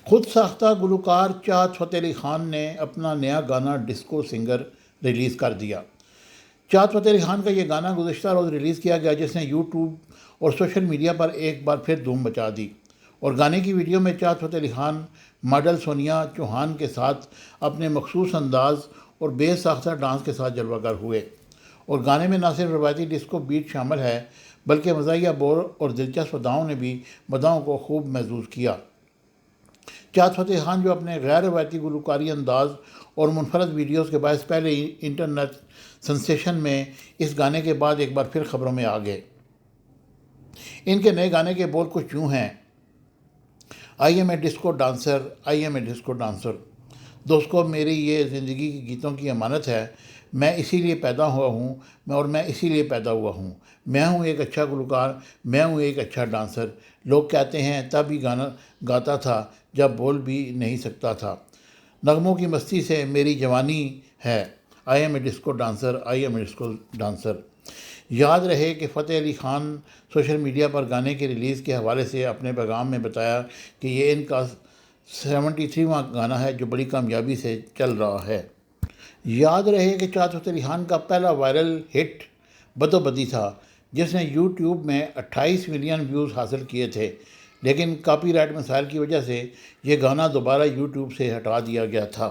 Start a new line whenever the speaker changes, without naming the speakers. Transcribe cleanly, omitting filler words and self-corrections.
خود ساختہ گلوکار چاہت فتح علی خان نے اپنا نیا گانا ڈسکو سنگر ریلیز کر دیا۔ چاہت فتح علی خان کا یہ گانا گزشتہ روز ریلیز کیا گیا، جس نے یوٹیوب اور سوشل میڈیا پر ایک بار پھر دھوم مچا دی، اور گانے کی ویڈیو میں چاہت فتح علی خان ماڈل سونیا چوہان کے ساتھ اپنے مخصوص انداز اور بے ساختہ ڈانس کے ساتھ جلوہ گر ہوئے، اور گانے میں نہ صرف روایتی ڈسکو بیٹ شامل ہے بلکہ مزاحیہ بور اور دلچسپ اداؤں نے بھی مداحوں کو خوب محظوظ کیا۔ چاہت فتح خان جو اپنے غیر روایتی گلوکاری انداز اور منفرد ویڈیوز کے باعث پہلے ہی انٹرنیٹ سنسیشن میں، اس گانے کے بعد ایک بار پھر خبروں میں آ گئے۔ ان کے نئے گانے کے بول کچھ یوں ہیں: I am a disco dancer, I am a disco dancer. دوستو، میری یہ زندگی کے گیتوں کی امانت ہے۔ میں اسی لیے پیدا ہوا ہوں اور میں اسی لیے پیدا ہوا ہوں۔ میں ہوں ایک اچھا گلوکار، میں ہوں ایک اچھا ڈانسر۔ لوگ کہتے ہیں تب ہی گانا گاتا تھا جب بول بھی نہیں سکتا تھا۔ نغموں کی مستی سے میری جوانی ہے۔ I am a disco dancer, I am a disco dancer. یاد رہے کہ فتح علی خان سوشل میڈیا پر گانے کے ریلیز کے حوالے سے اپنے پیغام میں بتایا کہ یہ ان کا 73واں گانا ہے جو بڑی کامیابی سے چل رہا ہے۔ یاد رہے کہ چاہت فتح علی خان کا پہلا وائرل ہٹ بدو بدی تھا، جس نے یوٹیوب میں 28 ملین ویوز حاصل کیے تھے، لیکن کاپی رائٹ مسائل کی وجہ سے یہ گانا دوبارہ یوٹیوب سے ہٹا دیا گیا تھا۔